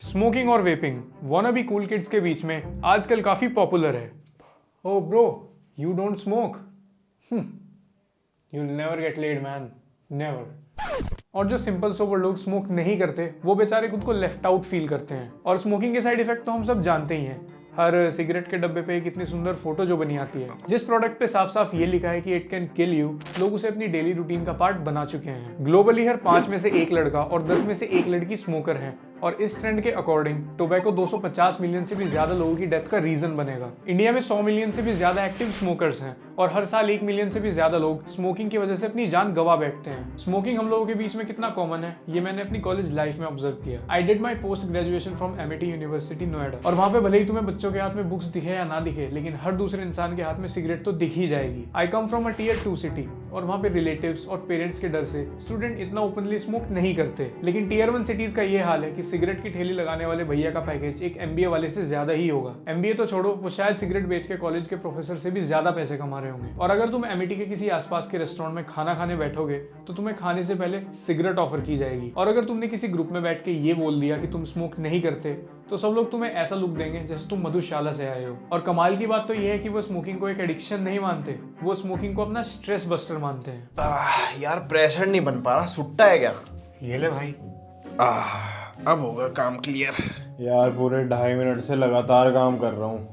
Smoking और vaping wannabe cool kids के बीच में आजकल काफी पॉपुलर है। Oh bro, you don't smoke, you never get laid man, never. और जो सिंपल सोबर लोग स्मोक नहीं करते वो बेचारे खुद को लेफ्ट आउट फील करते हैं। और स्मोकिंग के साइड इफेक्ट तो हम सब जानते ही हैं। हर सिगरेट के डब्बे पे कितनी सुंदर फोटो जो बनी आती है, जिस प्रोडक्ट पे साफ साफ ये लिखा है कि इट कैन किल यू, लोग उसे अपनी डेली रूटीन का पार्ट बना चुके हैं। ग्लोबली हर 5 में से 1 लड़का और 10 में से 1 लड़की स्मोकर है। और इस ट्रेंड के अकॉर्डिंग टोबैको 250 मिलियन से भी ज्यादा लोगों की डेथ का रीजन बनेगा। इंडिया में 100 मिलियन से भी ज्यादा एक्टिव स्मोकर्स हैं और हर साल 1 मिलियन से भी ज्यादा लोग स्मोकिंग की वजह से अपनी जान गवा बैठते हैं। स्मोकिंग हम लोगों के बीच में कितना कॉमन है ये मैंने अपनी कॉलेज लाइफ में ऑब्जर्व किया। I did my post graduation from MIT university Noida. और वहां पे भले ही तुम्हें बच्चों के हाथ में बुक्स दिखे या ना दिखे, लेकिन हर दूसरे इंसान के हाथ में सिगरेट तो दिख ही जाएगी। I come from a Tier 2 city और वहाँ पे रिलेटिव्स और पेरेंट्स के डर से स्टूडेंट इतना ओपनली स्मोक नहीं करते। लेकिन Tier 1 सिटीज का ये हाल है कि सिगरेट की ठेली लगाने वाले भैया का पैकेज एक MBA वाले से ज्यादा ही होगा। MBA तो छोड़ो, वो शायद सिगरेट बेच के कॉलेज के प्रोफेसर से भी ज्यादा पैसे कमा रहे होंगे। और अगर तुम MIT के किसी आसपास के रेस्टोरेंट में खाना खाने बैठोगे तो तुम्हें खाने से पहले सिगरेट ऑफर की जाएगी। और अगर तुमने किसी ग्रुप में बैठ के ये बोल दिया कि तुम स्मोक नहीं करते तो सब लोग तुम्हें ऐसा लुक देंगे जैसे तुम मधुशाला से आए हो। और कमाल की बात तो ये है कि वो स्मोकिंग को एक एडिक्शन नहीं मानते, वो स्मोकिंग को अपना स्ट्रेस बस्टर मानते हैं। यार प्रेशर नहीं बन पा रहा, सुट्टा है क्या? ये ले भाई। अब होगा काम क्लियर। यार पूरे 2.5 मिनट से लगातार काम कर रहा हूँ,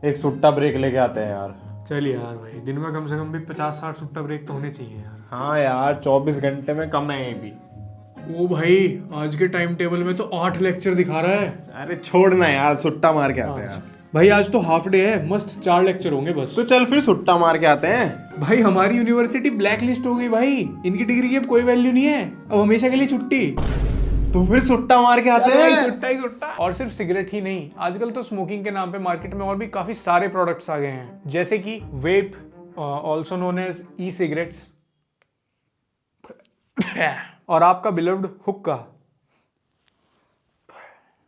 एक सुट्टा ब्रेक लेके आते हैं यार। चल यार भाई, दिन में कम से कम भी 50-60 सुट्टा ब्रेक तो होने चाहिए यार। हाँ यार 24 घंटे में कम है ये भी। ओ भाई, आज के टाइम टेबल में तो 8 लेक्चर दिखा रहा है। अरे छोड़ना यार, सुट्टा मार के आते हैं यार। भाई आज तो हाफ डे है, मस्त 4 लेक्चर होंगे बस। तो चल फिर सुट्टा मार के आते हैं। भाई हमारी यूनिवर्सिटी ब्लैक लिस्ट हो गई भाई, इनकी डिग्री की अब कोई वैल्यू नहीं है, अब हमेशा के लिए छुट्टी। तो फिर सुट्टा मार के आते हैं। सुट्टा ही सुट्टा। और सिर्फ सिगरेट ही नहीं, आजकल तो स्मोकिंग के नाम पे मार्केट में और भी काफी सारे प्रोडक्ट्स आ गए हैं, जैसे कि वेप, ऑल्सो नोन एज ई सिगरेट्स, और आपका बिलव्ड हुक्का।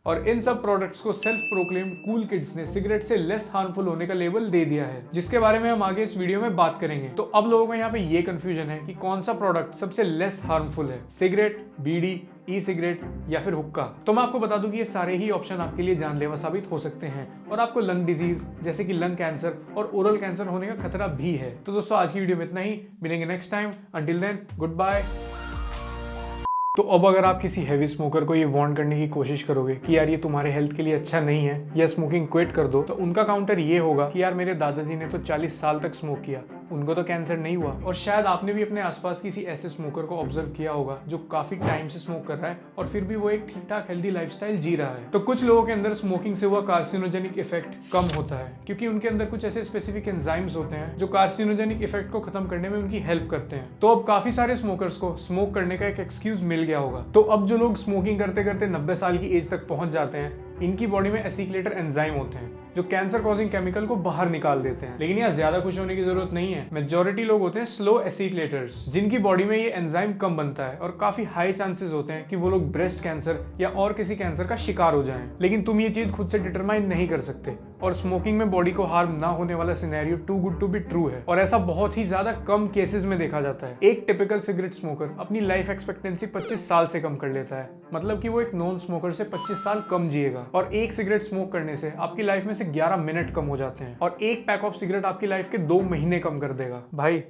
और इन सब प्रोडक्ट्स को सेल्फ प्रोक्लेम्ड कूल किड्स ने सिगरेट से लेस हार्मफुल होने का लेबल दे दिया है, जिसके बारे में हम आगे इस वीडियो में बात करेंगे। तो अब लोगों को यहाँ पे ये कंफ्यूजन है कि कौन सा प्रोडक्ट सबसे लेस हार्मफुल है, सिगरेट, बीड़ी, ई सिगरेट या फिर हुक्का। तो मैं आपको बता दूं कि ये सारे ही ऑप्शन आपके लिए जानलेवा साबित हो सकते हैं और आपको लंग डिजीज जैसे कि लंग कैंसर और ओरल कैंसर होने का खतरा भी है। तो दोस्तों आज की वीडियो में इतना ही, मिलेंगे next time. Until then good bye. तो अब अगर आप किसी हैवी स्मोकर को ये वार्न करने की कोशिश करोगे कि यार ये तुम्हारे हेल्थ के लिए अच्छा नहीं है या स्मोकिंग क्विट कर दो, तो उनका काउंटर ये होगा कि यार मेरे दादाजी ने तो 40 साल तक स्मोक किया, उनको तो कैंसर नहीं हुआ। और शायद आपने भी अपने आसपास किसी ऐसे स्मोकर को ऑब्जर्व किया होगा जो काफी टाइम से स्मोक कर रहा है और फिर भी वो एक ठीक ठाक हेल्दी लाइफस्टाइल जी रहा है। तो कुछ लोगों के अंदर स्मोकिंग से हुआ कार्सिनोजेनिक इफेक्ट कम होता है क्योंकि उनके अंदर कुछ ऐसे स्पेसिफिक एंजाइम्स होते हैं जो कार्सिनोजेनिक इफेक्ट को खत्म करने में उनकी हेल्प करते हैं। तो अब काफी सारे स्मोकर्स को स्मोक करने का एक एक्सक्यूज मिल गया होगा। तो अब जो लोग स्मोकिंग करते करते 90 साल की एज तक पहुंच जाते हैं, इनकी बॉडी में एसिक्लेटर एंजाइम होते हैं जो कैंसर कॉजिंग केमिकल को बाहर निकाल देते हैं। लेकिन यहाँ ज्यादा खुश होने की जरूरत नहीं है, मेजॉरिटी लोग होते हैं स्लो एसिक्लेटर्स, जिनकी बॉडी में ये एंजाइम कम बनता है और काफी हाई चांसेस होते हैं कि वो लोग ब्रेस्ट कैंसर या और किसी कैंसर का शिकार हो जाएं। लेकिन तुम ये चीज खुद से डिटरमाइन नहीं कर सकते और स्मोकिंग में बॉडी को हार्म ना होने वाला scenario too good to be true है और ऐसा बहुत ही ज्यादा कम केसेस में देखा जाता है। एक टिपिकल सिगरेट स्मोकर अपनी लाइफ एक्सपेक्टेंसी 25 साल से कम कर लेता है, मतलब कि वो एक नॉन स्मोकर से 25 साल कम जिएगा। और एक सिगरेट स्मोक करने से आपकी लाइफ में से 11 मिनट कम हो जाते हैं और एक पैक ऑफ सिगरेट आपकी लाइफ के 2 महीने कम कर देगा। भाई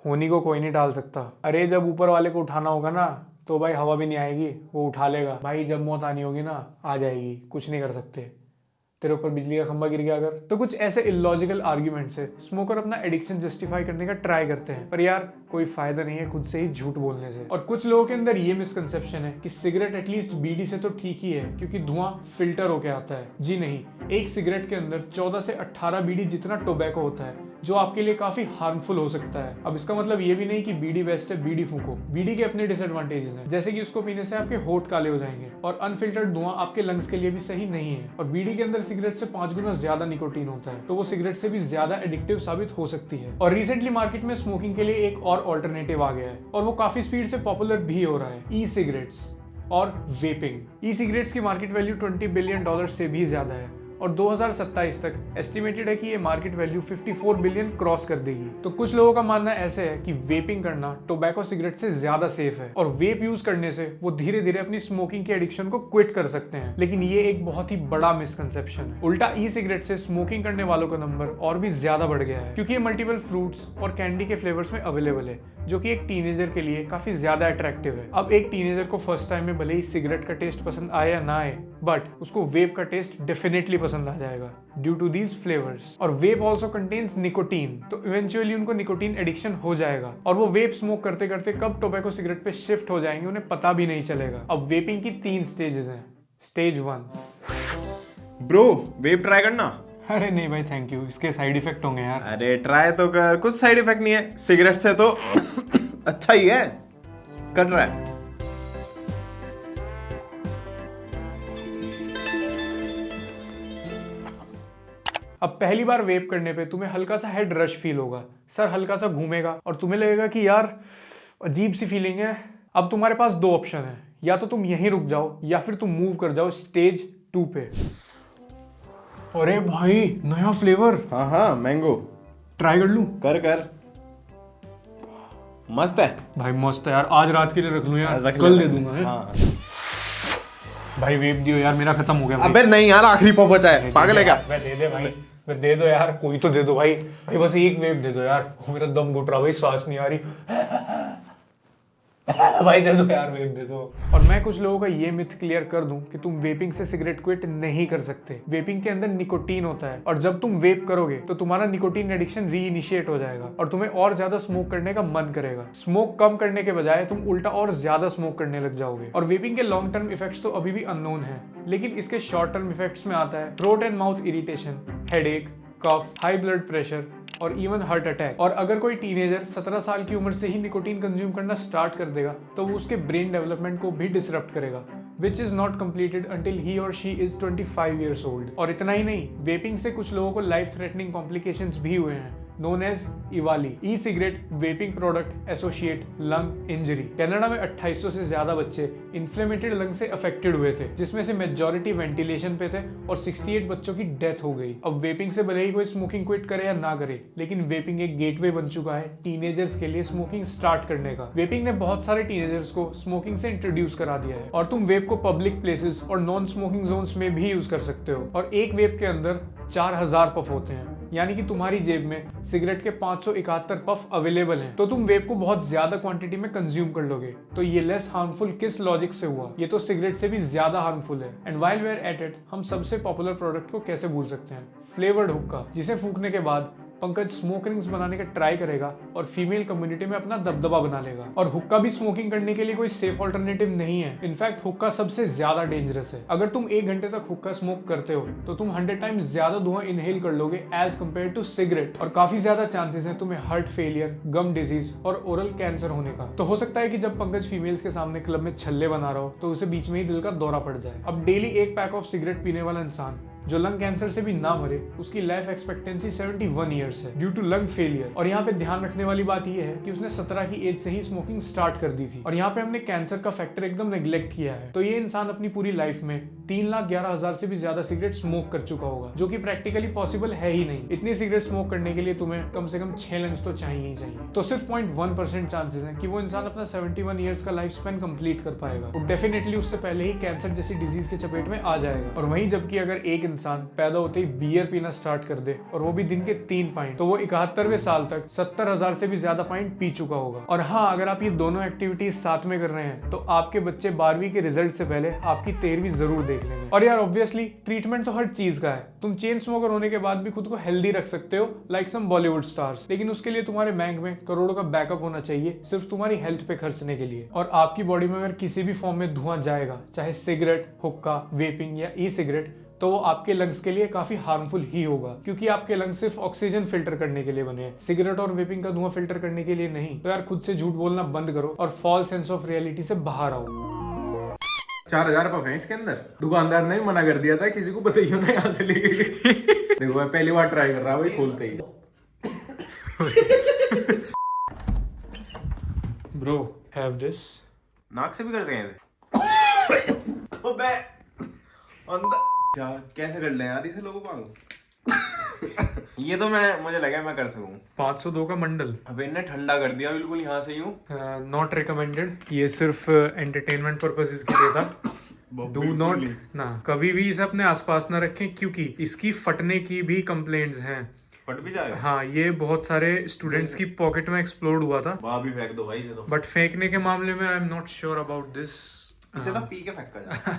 होनी को कोई नहीं टाल सकता। अरे जब ऊपर वाले को उठाना होगा ना तो भाई हवा भी नहीं आएगी, वो उठा लेगा। भाई जब मौत आनी होगी ना, आ जाएगी, कुछ नहीं कर सकते। तेरे ऊपर बिजली का खंभा गिर गया अगर, तो कुछ ऐसे इलॉजिकल आर्ग्यूमेंट से स्मोकर अपना एडिक्शन जस्टिफाई करने का ट्राई करते हैं, पर यार कोई फायदा नहीं है खुद से ही झूठ बोलने से। और कुछ लोगों के अंदर ये मिसकंसेप्शन है कि सिगरेट एटलीस्ट बीड़ी से तो ठीक ही है क्योंकि धुआं फिल्टर होके आता है। जी नहीं, एक सिगरेट के अंदर 14 से 18 बीड़ी जितना टोबैको होता है जो आपके लिए काफी हार्मफुल हो सकता है। अब इसका मतलब ये भी नहीं कि बीड़ी बेस्ट है, बीड़ी फूको। बीड़ी के अपने डिसएडवांटेजेस हैं, जैसे कि उसको पीने से आपके होठ काले हो जाएंगे और अनफिल्टर्ड धुआं आपके लंग्स के लिए भी सही नहीं है। और बीड़ी के अंदर सिगरेट से 5 गुना ज्यादा निकोटीन होता है, तो वो सिगरेट से भी ज्यादा एडिक्टिव साबित हो सकती है। और रिसेंटली मार्केट में स्मोकिंग के लिए एक और ऑल्टरनेटिव आ गया है और वो काफी स्पीड से पॉपुलर भी हो रहा है, ई सिगरेट्स और वेपिंग। ई सिगरेट्स की मार्केट वैल्यू $20 बिलियन से भी ज्यादा है और 2027 तक एस्टिमेटेड है कि ये मार्केट वैल्यू 54 बिलियन क्रॉस कर देगी। तो कुछ लोगों का मानना ऐसे है कि वेपिंग करना टोबैको सिगरेट से ज्यादा सेफ है और वेप यूज करने से वो धीरे धीरे अपनी स्मोकिंग के एडिक्शन को क्विट कर सकते हैं। लेकिन ये एक बहुत ही बड़ा मिसकंसेप्शन है। उल्टा ई सिगरेट से स्मोकिंग करने वालों का नंबर और भी ज्यादा बढ़ गया है, क्योंकि ये मल्टीपल फ्रूट्स और कैंडी के फ्लेवर्स में अवेलेबल है, जो कि एक टीनेजर के लिए काफी ज्यादा अट्रैक्टिव है। अब एक टीनेजर को फर्स्ट टाइम में भले ही सिगरेट का टेस्ट पसंद आए या ना आए, बट उसको वेप का टेस्ट डेफिनेटली पसंद आ जाएगा ड्यू टू दीज फ्लेवर्स। और वेप ऑल्सो कंटेन्स निकोटीन, तो इवेंचुअली उनको निकोटीन एडिक्शन हो जाएगा और वो वेप स्मोक करते करते कब टोबैको सिगरेट पे शिफ्ट हो जाएंगे उन्हें पता भी नहीं चलेगा। अब वेपिंग की 3 स्टेजेस हैं। स्टेज 1। ब्रो वेप ट्राई करना। अरे नहीं भाई थैंक यू, इसके साइड इफेक्ट होंगे यार। अरे ट्राई तो कर, कुछ साइड इफेक्ट नहीं है, सिगरेट से तो अच्छा ही है। कर रहा है। अब पहली बार वेप करने पे तुम्हें हल्का सा हेड रश फील होगा, सर हल्का सा घूमेगा और तुम्हें लगेगा कि यार अजीब सी फीलिंग है। अब तुम्हारे पास 2 ऑप्शन है, या तो तुम यहीं रुक जाओ या फिर तुम मूव कर जाओ स्टेज 2 पे। अरे भाई नया फ्लेवर, हाँ मैंगो। ट्राई कर लूं? कर मस्त है भाई मस्त है यार, आज रात के लिए रख लूं यार, रख ले। कल दे दूंगा है? हाँ। भाई वेप दियो यार, मेरा खत्म हो गया भाई। अबे नहीं यार, आखिरी पॉप बचा है, पागल है क्या? मैं दे दे भाई, मैं दे दो यार, कोई तो दे दो भाई। भाई बस एक वेप दे दो यार, मेरा दम घुट रहा भाई, सांस नहीं आ रही। भाई दे दो यार, वेप दे दो। और मैं कुछ लोगों का ये मिथ क्लियर कर दूं कि तुम वेपिंग से सिगरेट क्विट नहीं कर सकते। वेपिंग के अंदर निकोटीन होता है और जब तुम वेप करोगे तो तुम्हारा निकोटीन एडिक्शन रीइनिशिएट हो जाएगा और तुम्हें और ज्यादा स्मोक करने का मन करेगा। स्मोक कम करने के बजाय तुम उल्टा और ज्यादा स्मोक करने लग जाओगे। और वेपिंग के लॉन्ग टर्म इफेक्ट्स तो अभी भी अननोन है, लेकिन इसके शॉर्ट टर्म इफेक्ट्स में आता है throat and mouth irritation, headache, cough, high blood pressure और इवन हार्ट अटैक। और अगर कोई टीनेजर 17 साल की उम्र से ही निकोटीन कंज्यूम करना स्टार्ट कर देगा तो वो उसके ब्रेन डेवलपमेंट को भी डिसरप्ट करेगा, which is not completed until he और शी इज 25 ईयर्स ओल्ड। और इतना ही नहीं, वेपिंग से कुछ लोगों को लाइफ थ्रेटनिंग कॉम्प्लिकेशंस भी हुए हैं, known as EVALI, e cigarette vaping product associate lung injury. Canada में 2800 से ज्यादा बच्चे इन्फ्लेमेटेड लंग से अफेक्टेड हुए थे, जिसमें से मेजॉरिटी वेंटिलेशन पे थे और 68 बच्चों की डेथ हो गई। अब वेपिंग से भले ही कोई स्मोकिंग क्विट करे या ना करे, लेकिन वेपिंग एक गेटवे बन चुका है टीनेजर्स के लिए स्मोकिंग स्टार्ट करने का। वेपिंग ने बहुत सारे टीनेजर्स को स्मोकिंग से इंट्रोड्यूस करा दिया है और तुम वेप को पब्लिक प्लेसेस और नॉन स्मोकिंग जोन्स में भी यूज कर सकते हो। और एक वेप के अंदर 4000 पफ होते हैं, यानी कि तुम्हारी जेब में सिगरेट के 571 पफ अवेलेबल हैं। तो तुम वेप को बहुत ज्यादा क्वांटिटी में कंज्यूम कर लोगे। तो ये लेस हार्मफुल किस लॉजिक से हुआ? ये तो सिगरेट से भी ज्यादा हार्मफुल है। And while we are at it, हम सबसे पॉपुलर प्रोडक्ट को कैसे भूल सकते हैं? फ्लेवर्ड हुक्का, जिसे फूकने के बाद पंकज स्मोक रिंग्स बनाने का ट्राई करेगा और फीमेल कम्युनिटी में अपना दबदबा बना लेगा। और हुक्का भी स्मोकिंग करने के लिए कोई सेफ ऑल्टरनेटिव नहीं है। इनफैक्ट हुक्का सबसे ज्यादा डेंजरस है। अगर तुम 1 घंटे तक हुक्का स्मोक करते हो तो तुम 100 टाइम्स ज्यादा धुआं इनहेल कर लोगे एज कम्पेयर टू सिगरेट। और काफी ज्यादा चांसेस है तुम्हें हार्ट फेलियर, गम डिजीज और ओरल कैंसर होने का। तो हो सकता है कि जब पंकज फीमेल्स के सामने क्लब में छल्ले बना रहा हो तो उसे बीच में ही दिल का दौरा पड़ जाए। अब डेली 1 पैक ऑफ सिगरेट पीने वाला इंसान जो लंग कैंसर से भी ना मरे, उसकी लाइफ एक्सपेक्टेंसी 71 ईयर्स है ड्यू टू लंग फेलियर। और यहाँ पे ध्यान रखने वाली बात यह है कि उसने 17 की एज से ही स्मोकिंग स्टार्ट कर दी थी। और यहाँ पे हमने कैंसर का फैक्टर एकदम नेग्लेक्ट किया है। तो ये इंसान अपनी पूरी लाइफ में 3,11,000 से भी ज्यादा सिगरेट स्मोक कर चुका होगा, जो कि प्रैक्टिकली पॉसिबल है ही नहीं। इतनी सिगरेट स्मोक करने के लिए तुम्हें कम से कम 6 लंग्स तो चाहिए ही चाहिए। तो सिर्फ 0.1% चांसेस है कि वो इंसान अपना 71 ईयर्स का लाइफ स्पेन कंप्लीट कर पाएगा। वो डेफिनेटली उससे पहले ही कैंसर जैसी डिजीज के चपेट में आ जाएगा। और वहीं जबकि अगर एक इंसान पैदा होते ही बियर पीना स्टार्ट कर दे, और वो भी दिन के 3 पाइंट, तो वो 71वें साल तक 70,000 से भी ज्यादा पाइंट पी चुका होगा। और हाँ, अगर आप ये दोनों एक्टिविटीज साथ में कर रहे हैं तो आपके बच्चे 12वीं के रिजल्ट से पहले आपकी 13वीं जरूर देख लेंगे। और यार ऑब्वियसली ट्रीटमेंट तो हर चीज का है। तुम चेन स्मोकर होने के बाद भी खुद को हेल्दी रख सकते हो लाइक सम बॉलीवुड स्टार्स, लेकिन उसके लिए तुम्हारे बैंक में करोड़ों का बैकअप होना चाहिए सिर्फ तुम्हारी हेल्थ पे खर्चने के लिए। और आपकी बॉडी में अगर किसी भी फॉर्म में धुआं जाएगा, चाहे सिगरेट, हुक्का, वेपिंग या ई सिगरेट, तो वो आपके लंग्स के लिए काफी हार्मफुल ही होगा, क्योंकि आपके लंग्स सिर्फ ऑक्सीजन फिल्टर करने के लिए बने हैं, सिगरेट और वेपिंग का धुआं फिल्टर करने के लिए नहीं। तो यार खुद से झूठ बोलना बंद करो और फॉल्स सेंस ऑफ रियलिटी से बाहर आओ। 4000 पफ है इसके अंदर। दुकानदार ने मना कर दिया था किसी को बताइए ना यहाँ से लेके। देखो मैं पहली बार ट्राई कर रहा हूँ भाई, खोलते ही। Bro have this. नाक से भी कर सकते हैं। क्या कैसे कर ले यार इसे लोगों को? ये तो मुझे लगा मैं कर सकूं। 502 का मंडल अब इन्हें ठंडा कर दिया बिल्कुल यहाँ से यूं। नॉट रिकमेंडेड, ये सिर्फ एंटरटेनमेंट पर्पसेस के लिए था। डू नॉट ना कभी भी इसे अपने आसपास ना रखें, क्योंकि इसकी फटने की भी कंप्लेंट्स हैं। फट भी जाएगा। हाँ, ये बहुत सारे स्टूडेंट्स की पॉकेट में एक्सप्लोड हुआ था, वहां भी फेंक दो भाई इसे तो। बट फेंकने के मामले में I am not sure about this. इसे तो पी के फेंका जाए।